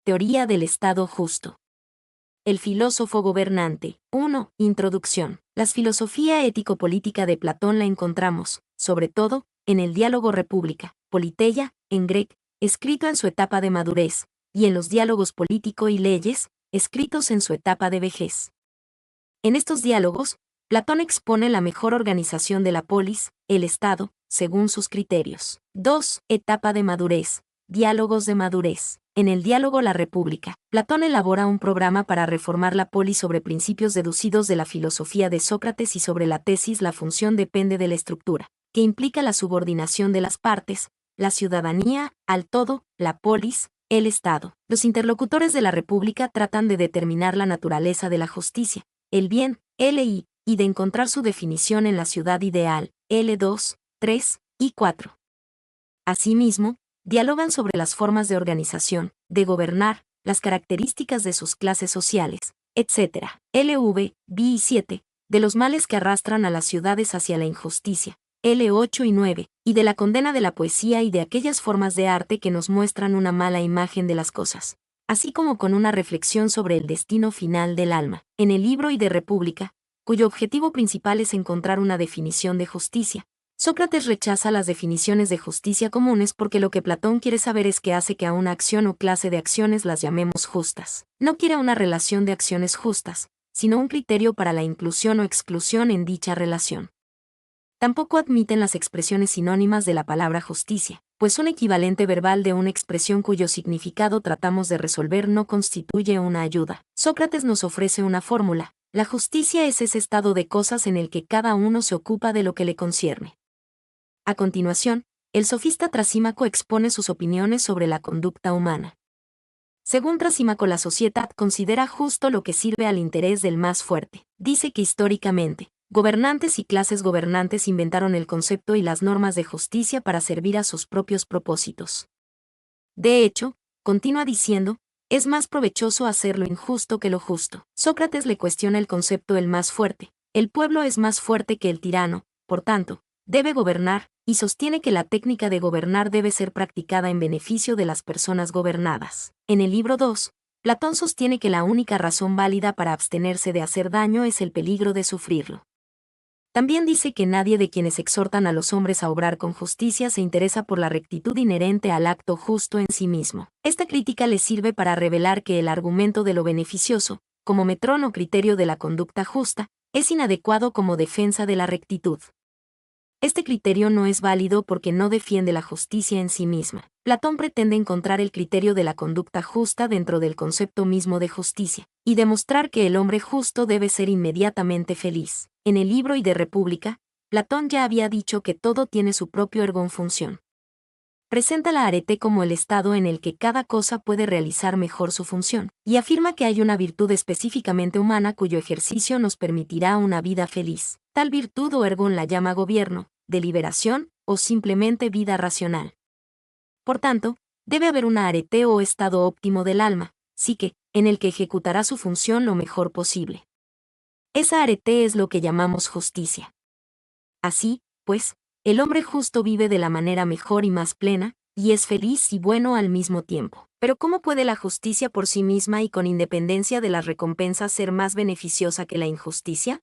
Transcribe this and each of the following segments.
Teoría del Estado justo. El filósofo gobernante. 1. Introducción. La filosofía ético-política de Platón la encontramos, sobre todo, en el diálogo República, Politeia, en Grec, escrito en su etapa de madurez, y en los diálogos Político y Leyes, escritos en su etapa de vejez. En estos diálogos, Platón expone la mejor organización de la polis, el Estado, según sus criterios. 2. Etapa de madurez. Diálogos de madurez. En el diálogo La República, Platón elabora un programa para reformar la polis sobre principios deducidos de la filosofía de Sócrates y sobre la tesis la función depende de la estructura, que implica la subordinación de las partes, la ciudadanía, al todo, la polis, el Estado. Los interlocutores de la República tratan de determinar la naturaleza de la justicia, el bien, L.I., y de encontrar su definición en la ciudad ideal, L2, 3 y 4. Asimismo, dialogan sobre las formas de organización, de gobernar, las características de sus clases sociales, etc. LV, B y 7, de los males que arrastran a las ciudades hacia la injusticia, L8 y 9, y de la condena de la poesía y de aquellas formas de arte que nos muestran una mala imagen de las cosas, así como con una reflexión sobre el destino final del alma. En el libro y de República, cuyo objetivo principal es encontrar una definición de justicia, Sócrates rechaza las definiciones de justicia comunes porque lo que Platón quiere saber es qué hace que a una acción o clase de acciones las llamemos justas. No quiere una relación de acciones justas, sino un criterio para la inclusión o exclusión en dicha relación. Tampoco admiten las expresiones sinónimas de la palabra justicia, pues un equivalente verbal de una expresión cuyo significado tratamos de resolver no constituye una ayuda. Sócrates nos ofrece una fórmula. La justicia es ese estado de cosas en el que cada uno se ocupa de lo que le concierne. A continuación, el sofista Trasímaco expone sus opiniones sobre la conducta humana. Según Trasímaco, la sociedad considera justo lo que sirve al interés del más fuerte. Dice que históricamente, gobernantes y clases gobernantes inventaron el concepto y las normas de justicia para servir a sus propios propósitos. De hecho, continúa diciendo, es más provechoso hacer lo injusto que lo justo. Sócrates le cuestiona el concepto el más fuerte. El pueblo es más fuerte que el tirano, por tanto, debe gobernar, y sostiene que la técnica de gobernar debe ser practicada en beneficio de las personas gobernadas. En el libro 2, Platón sostiene que la única razón válida para abstenerse de hacer daño es el peligro de sufrirlo. También dice que nadie de quienes exhortan a los hombres a obrar con justicia se interesa por la rectitud inherente al acto justo en sí mismo. Esta crítica le sirve para revelar que el argumento de lo beneficioso, como metrón o criterio de la conducta justa, es inadecuado como defensa de la rectitud. Este criterio no es válido porque no defiende la justicia en sí misma. Platón pretende encontrar el criterio de la conducta justa dentro del concepto mismo de justicia, y demostrar que el hombre justo debe ser inmediatamente feliz. En el libro y de República, Platón ya había dicho que todo tiene su propio ergon función. Presenta la arete como el estado en el que cada cosa puede realizar mejor su función, y afirma que hay una virtud específicamente humana cuyo ejercicio nos permitirá una vida feliz. Tal virtud o ergon la llama gobierno, deliberación, o simplemente vida racional. Por tanto, debe haber una arete o estado óptimo del alma, psique, en el que ejecutará su función lo mejor posible. Esa arete es lo que llamamos justicia. Así, pues, el hombre justo vive de la manera mejor y más plena, y es feliz y bueno al mismo tiempo. Pero ¿cómo puede la justicia por sí misma y con independencia de las recompensas ser más beneficiosa que la injusticia?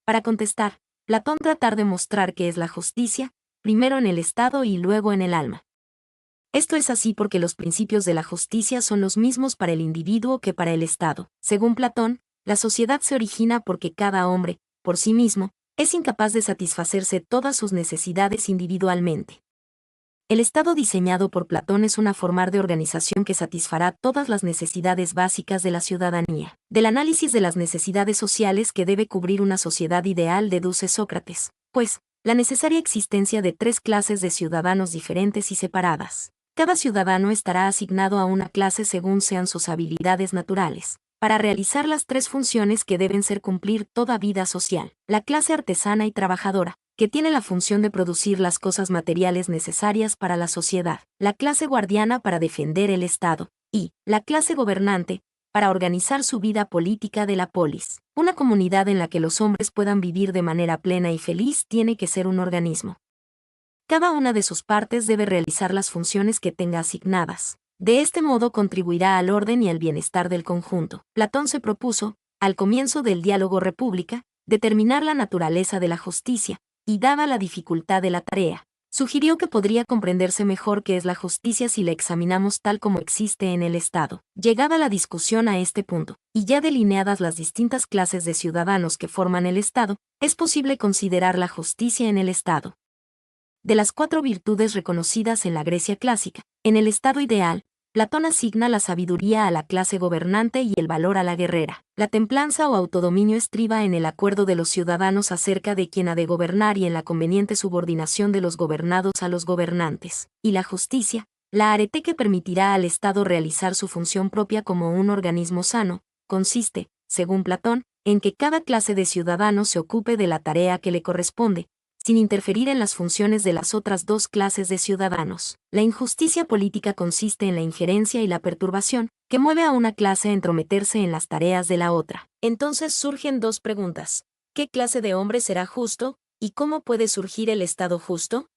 Para contestar, Platón trata de mostrar qué es la justicia, primero en el Estado y luego en el alma. Esto es así porque los principios de la justicia son los mismos para el individuo que para el Estado. Según Platón, la sociedad se origina porque cada hombre, por sí mismo, es incapaz de satisfacerse todas sus necesidades individualmente. El Estado diseñado por Platón es una forma de organización que satisfará todas las necesidades básicas de la ciudadanía. Del análisis de las necesidades sociales que debe cubrir una sociedad ideal deduce Sócrates, pues, la necesaria existencia de 3 clases de ciudadanos diferentes y separadas. Cada ciudadano estará asignado a una clase según sean sus habilidades naturales, para realizar las 3 funciones que deben ser cumplir toda vida social. La clase artesana y trabajadora, que tiene la función de producir las cosas materiales necesarias para la sociedad, la clase guardiana para defender el Estado, y la clase gobernante, para organizar su vida política de la polis. Una comunidad en la que los hombres puedan vivir de manera plena y feliz tiene que ser un organismo. Cada una de sus partes debe realizar las funciones que tenga asignadas. De este modo contribuirá al orden y al bienestar del conjunto. Platón se propuso, al comienzo del diálogo República, determinar la naturaleza de la justicia, y dada la dificultad de la tarea, sugirió que podría comprenderse mejor qué es la justicia si la examinamos tal como existe en el Estado. Llegada la discusión a este punto, y ya delineadas las distintas clases de ciudadanos que forman el Estado, es posible considerar la justicia en el Estado. De las 4 virtudes reconocidas en la Grecia clásica, en el Estado ideal, Platón asigna la sabiduría a la clase gobernante y el valor a la guerrera. La templanza o autodominio estriba en el acuerdo de los ciudadanos acerca de quién ha de gobernar y en la conveniente subordinación de los gobernados a los gobernantes. Y la justicia, la arete que permitirá al Estado realizar su función propia como un organismo sano, consiste, según Platón, en que cada clase de ciudadanos se ocupe de la tarea que le corresponde, sin interferir en las funciones de las otras 2 clases de ciudadanos. La injusticia política consiste en la injerencia y la perturbación, que mueve a una clase a entrometerse en las tareas de la otra. Entonces surgen 2 preguntas. ¿Qué clase de hombre será justo? ¿Y cómo puede surgir el Estado justo?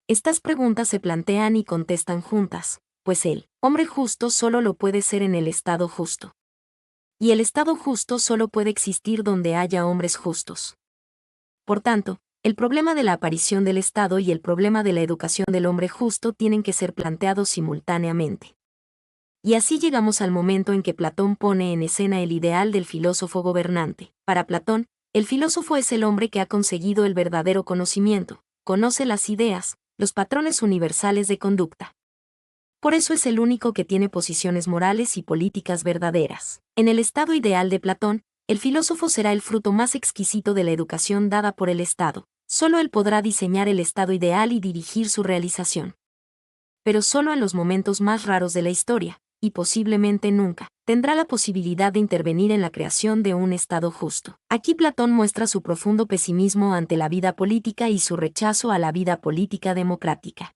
Estas preguntas se plantean y contestan juntas, pues el hombre justo solo lo puede ser en el Estado justo. Y el Estado justo solo puede existir donde haya hombres justos. Por tanto, el problema de la aparición del Estado y el problema de la educación del hombre justo tienen que ser planteados simultáneamente. Y así llegamos al momento en que Platón pone en escena el ideal del filósofo gobernante. Para Platón, el filósofo es el hombre que ha conseguido el verdadero conocimiento, conoce las ideas, los patrones universales de conducta. Por eso es el único que tiene posiciones morales y políticas verdaderas. En el estado ideal de Platón, el filósofo será el fruto más exquisito de la educación dada por el Estado. Solo él podrá diseñar el estado ideal y dirigir su realización. Pero solo en los momentos más raros de la historia, y posiblemente nunca, tendrá la posibilidad de intervenir en la creación de un Estado justo. Aquí Platón muestra su profundo pesimismo ante la vida política y su rechazo a la vida política democrática.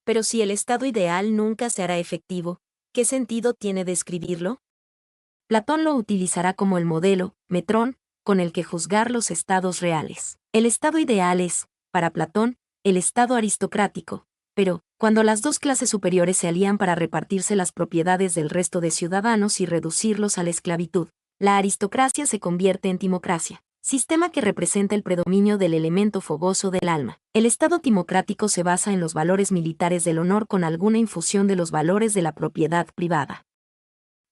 Pero si el Estado ideal nunca se hará efectivo, ¿qué sentido tiene describirlo? Platón lo utilizará como el modelo, metrón, con el que juzgar los estados reales. El estado ideal es, para Platón, el estado aristocrático, pero, cuando las 2 clases superiores se alían para repartirse las propiedades del resto de ciudadanos y reducirlos a la esclavitud, la aristocracia se convierte en timocracia, sistema que representa el predominio del elemento fogoso del alma. El estado timocrático se basa en los valores militares del honor con alguna infusión de los valores de la propiedad privada.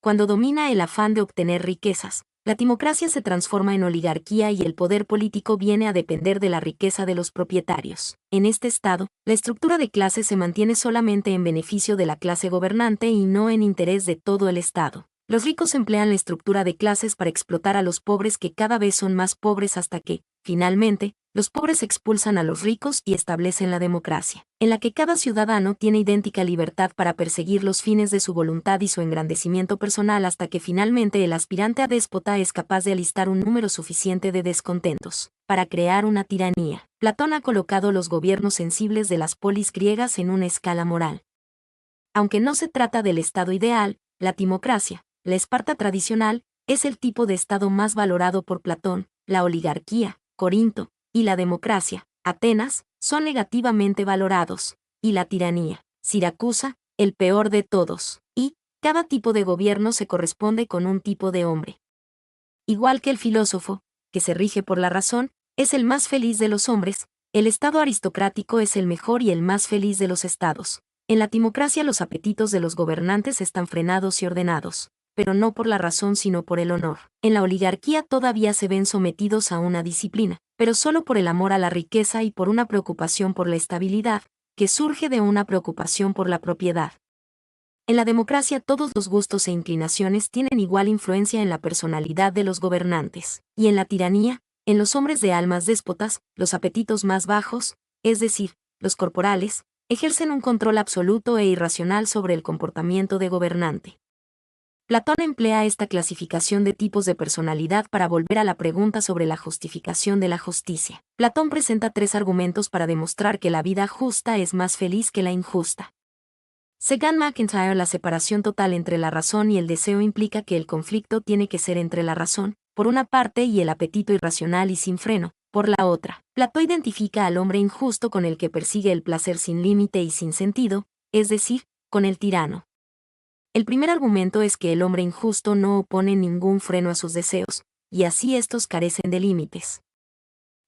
Cuando domina el afán de obtener riquezas, la timocracia se transforma en oligarquía y el poder político viene a depender de la riqueza de los propietarios. En este estado, la estructura de clases se mantiene solamente en beneficio de la clase gobernante y no en interés de todo el Estado. Los ricos emplean la estructura de clases para explotar a los pobres que cada vez son más pobres hasta que, finalmente, los pobres expulsan a los ricos y establecen la democracia, en la que cada ciudadano tiene idéntica libertad para perseguir los fines de su voluntad y su engrandecimiento personal hasta que finalmente el aspirante a déspota es capaz de alistar un número suficiente de descontentos para crear una tiranía. Platón ha colocado los gobiernos sensibles de las polis griegas en una escala moral. Aunque no se trata del estado ideal, la timocracia, la Esparta tradicional, es el tipo de estado más valorado por Platón. La oligarquía, Corinto, y la democracia, Atenas, son negativamente valorados, y la tiranía, Siracusa, el peor de todos, y cada tipo de gobierno se corresponde con un tipo de hombre. Igual que el filósofo, que se rige por la razón, es el más feliz de los hombres, el estado aristocrático es el mejor y el más feliz de los estados. En la timocracia los apetitos de los gobernantes están frenados y ordenados, pero no por la razón sino por el honor. En la oligarquía todavía se ven sometidos a una disciplina, pero solo por el amor a la riqueza y por una preocupación por la estabilidad, que surge de una preocupación por la propiedad. En la democracia todos los gustos e inclinaciones tienen igual influencia en la personalidad de los gobernantes, y en la tiranía, en los hombres de almas déspotas, los apetitos más bajos, es decir, los corporales, ejercen un control absoluto e irracional sobre el comportamiento de gobernante. Platón emplea esta clasificación de tipos de personalidad para volver a la pregunta sobre la justificación de la justicia. Platón presenta 3 argumentos para demostrar que la vida justa es más feliz que la injusta. Según MacIntyre, la separación total entre la razón y el deseo implica que el conflicto tiene que ser entre la razón, por una parte, y el apetito irracional y sin freno, por la otra. Platón identifica al hombre injusto con el que persigue el placer sin límite y sin sentido, es decir, con el tirano. El primer argumento es que el hombre injusto no opone ningún freno a sus deseos, y así estos carecen de límites.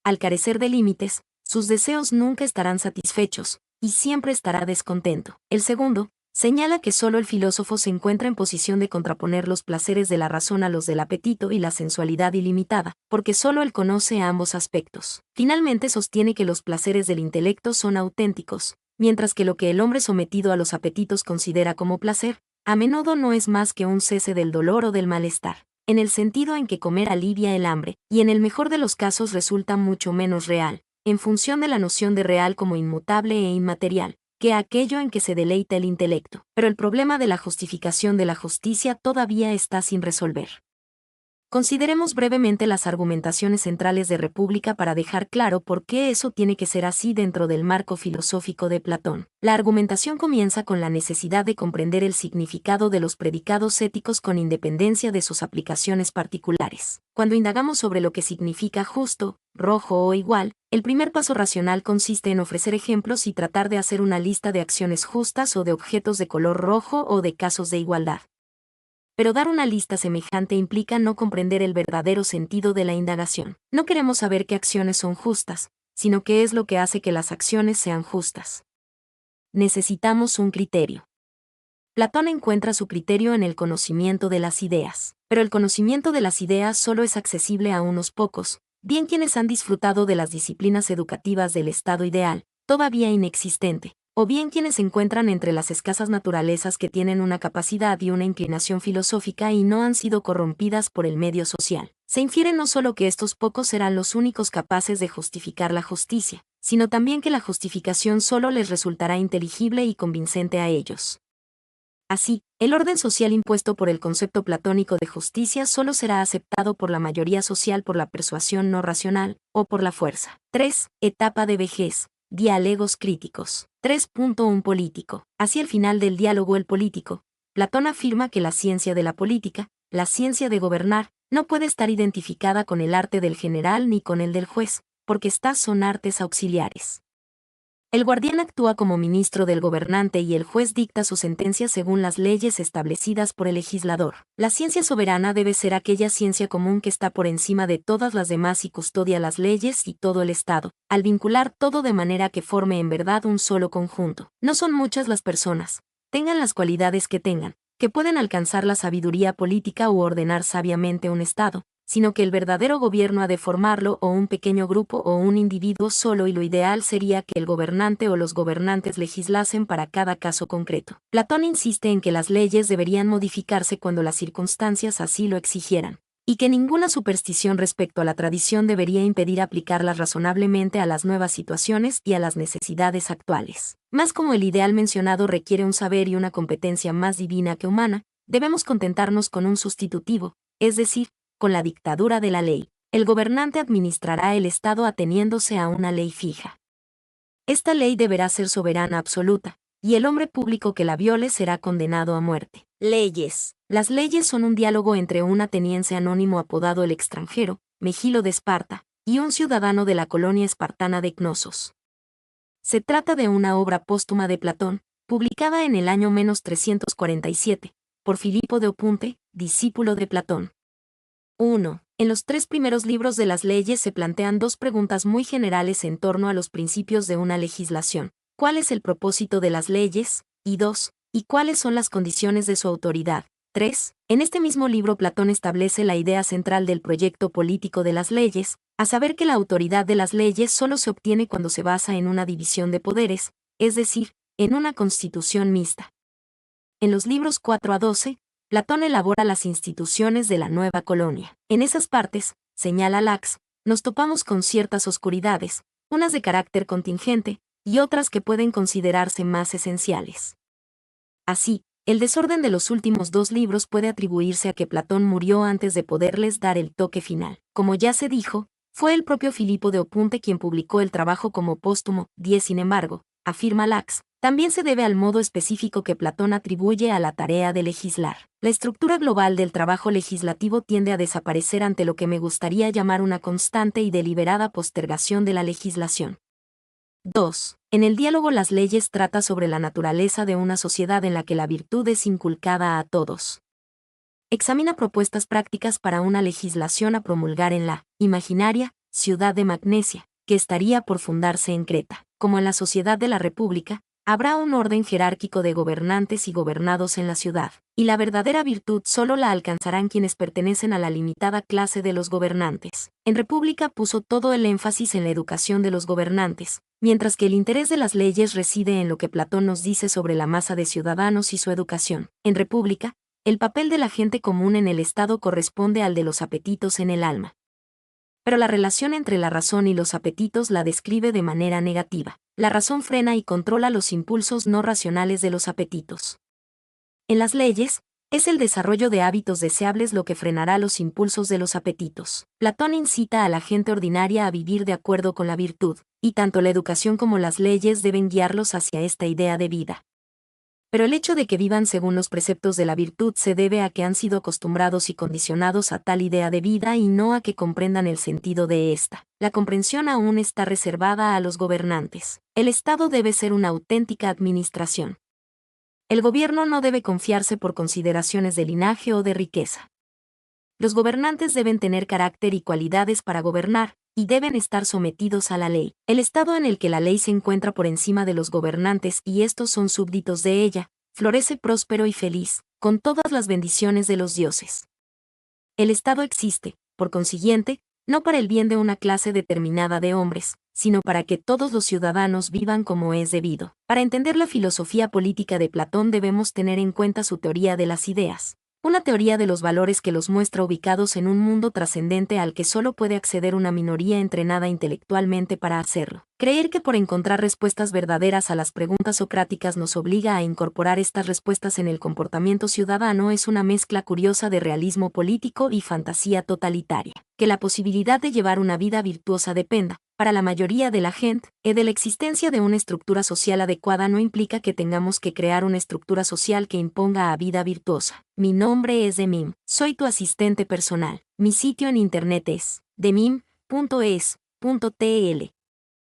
Al carecer de límites, sus deseos nunca estarán satisfechos, y siempre estará descontento. El segundo, señala que solo el filósofo se encuentra en posición de contraponer los placeres de la razón a los del apetito y la sensualidad ilimitada, porque solo él conoce ambos aspectos. Finalmente sostiene que los placeres del intelecto son auténticos, mientras que lo que el hombre sometido a los apetitos considera como placer, a menudo no es más que un cese del dolor o del malestar, en el sentido en que comer alivia el hambre, y en el mejor de los casos resulta mucho menos real, en función de la noción de real como inmutable e inmaterial, que aquello en que se deleita el intelecto. Pero el problema de la justificación de la justicia todavía está sin resolver. Consideremos brevemente las argumentaciones centrales de República para dejar claro por qué eso tiene que ser así dentro del marco filosófico de Platón. La argumentación comienza con la necesidad de comprender el significado de los predicados éticos con independencia de sus aplicaciones particulares. Cuando indagamos sobre lo que significa justo, rojo o igual, el primer paso racional consiste en ofrecer ejemplos y tratar de hacer una lista de acciones justas o de objetos de color rojo o de casos de igualdad. Pero dar una lista semejante implica no comprender el verdadero sentido de la indagación. No queremos saber qué acciones son justas, sino qué es lo que hace que las acciones sean justas. Necesitamos un criterio. Platón encuentra su criterio en el conocimiento de las ideas. Pero el conocimiento de las ideas solo es accesible a unos pocos, bien quienes han disfrutado de las disciplinas educativas del estado ideal, todavía inexistente, o bien quienes se encuentran entre las escasas naturalezas que tienen una capacidad y una inclinación filosófica y no han sido corrompidas por el medio social. Se infiere no solo que estos pocos serán los únicos capaces de justificar la justicia, sino también que la justificación solo les resultará inteligible y convincente a ellos. Así, el orden social impuesto por el concepto platónico de justicia solo será aceptado por la mayoría social por la persuasión no racional, o por la fuerza. 3. Etapa de vejez. Diálogos críticos. 3.1 Político. Hacia el final del diálogo el político, Platón afirma que la ciencia de la política, la ciencia de gobernar, no puede estar identificada con el arte del general ni con el del juez, porque estas son artes auxiliares. El guardián actúa como ministro del gobernante y el juez dicta su sentencia según las leyes establecidas por el legislador. La ciencia soberana debe ser aquella ciencia común que está por encima de todas las demás y custodia las leyes y todo el Estado, al vincular todo de manera que forme en verdad un solo conjunto. No son muchas las personas, tengan las cualidades que tengan, que pueden alcanzar la sabiduría política u ordenar sabiamente un Estado, sino que el verdadero gobierno ha de formarlo o un pequeño grupo o un individuo solo, y lo ideal sería que el gobernante o los gobernantes legislasen para cada caso concreto. Platón insiste en que las leyes deberían modificarse cuando las circunstancias así lo exigieran, y que ninguna superstición respecto a la tradición debería impedir aplicarlas razonablemente a las nuevas situaciones y a las necesidades actuales. Más como el ideal mencionado requiere un saber y una competencia más divina que humana, debemos contentarnos con un sustitutivo, es decir, con la dictadura de la ley. El gobernante administrará el Estado ateniéndose a una ley fija. Esta ley deberá ser soberana absoluta, y el hombre público que la viole será condenado a muerte. Leyes. Las leyes son un diálogo entre un ateniense anónimo apodado el extranjero, Megilo de Esparta, y un ciudadano de la colonia espartana de Cnosos. Se trata de una obra póstuma de Platón, publicada en el año 347, por Filipo de Opunte, discípulo de Platón. 1. En los 3 primeros libros de las leyes se plantean 2 preguntas muy generales en torno a los principios de una legislación. ¿Cuál es el propósito de las leyes? Y 2. ¿Y cuáles son las condiciones de su autoridad? 3. En este mismo libro Platón establece la idea central del proyecto político de las leyes, a saber que la autoridad de las leyes solo se obtiene cuando se basa en una división de poderes, es decir, en una constitución mixta. En los libros 4 a 12, Platón elabora las instituciones de la nueva colonia. En esas partes, señala Lax, nos topamos con ciertas oscuridades, unas de carácter contingente, y otras que pueden considerarse más esenciales. Así, el desorden de los últimos 2 libros puede atribuirse a que Platón murió antes de poderles dar el toque final. Como ya se dijo, fue el propio Filipo de Opunte quien publicó el trabajo como póstumo. 10. Sin embargo, afirma Lax, también se debe al modo específico que Platón atribuye a la tarea de legislar. La estructura global del trabajo legislativo tiende a desaparecer ante lo que me gustaría llamar una constante y deliberada postergación de la legislación. 2. En el diálogo las leyes trata sobre la naturaleza de una sociedad en la que la virtud es inculcada a todos. Examina propuestas prácticas para una legislación a promulgar en la imaginaria ciudad de Magnesia, que estaría por fundarse en Creta. Como en la sociedad de la República, habrá un orden jerárquico de gobernantes y gobernados en la ciudad, y la verdadera virtud solo la alcanzarán quienes pertenecen a la limitada clase de los gobernantes. En República puso todo el énfasis en la educación de los gobernantes, mientras que el interés de las leyes reside en lo que Platón nos dice sobre la masa de ciudadanos y su educación. En República, el papel de la gente común en el Estado corresponde al de los apetitos en el alma. Pero la relación entre la razón y los apetitos la describe de manera negativa. La razón frena y controla los impulsos no racionales de los apetitos. En las leyes, es el desarrollo de hábitos deseables lo que frenará los impulsos de los apetitos. Platón incita a la gente ordinaria a vivir de acuerdo con la virtud, y tanto la educación como las leyes deben guiarlos hacia esta idea de vida. Pero el hecho de que vivan según los preceptos de la virtud se debe a que han sido acostumbrados y condicionados a tal idea de vida y no a que comprendan el sentido de esta. La comprensión aún está reservada a los gobernantes. El Estado debe ser una auténtica administración. El gobierno no debe confiarse por consideraciones de linaje o de riqueza. Los gobernantes deben tener carácter y cualidades para gobernar, y deben estar sometidos a la ley. El estado en el que la ley se encuentra por encima de los gobernantes y estos son súbditos de ella, florece próspero y feliz, con todas las bendiciones de los dioses. El Estado existe, por consiguiente, no para el bien de una clase determinada de hombres, sino para que todos los ciudadanos vivan como es debido. Para entender la filosofía política de Platón debemos tener en cuenta su teoría de las ideas. Una teoría de los valores que los muestra ubicados en un mundo trascendente al que solo puede acceder una minoría entrenada intelectualmente para hacerlo. Creer que por encontrar respuestas verdaderas a las preguntas socráticas nos obliga a incorporar estas respuestas en el comportamiento ciudadano es una mezcla curiosa de realismo político y fantasía totalitaria. Que la posibilidad de llevar una vida virtuosa dependa, para la mayoría de la gente, de la existencia de una estructura social adecuada no implica que tengamos que crear una estructura social que imponga a vida virtuosa. Mi nombre es Demim, soy tu asistente personal. Mi sitio en internet es demim.es.tl.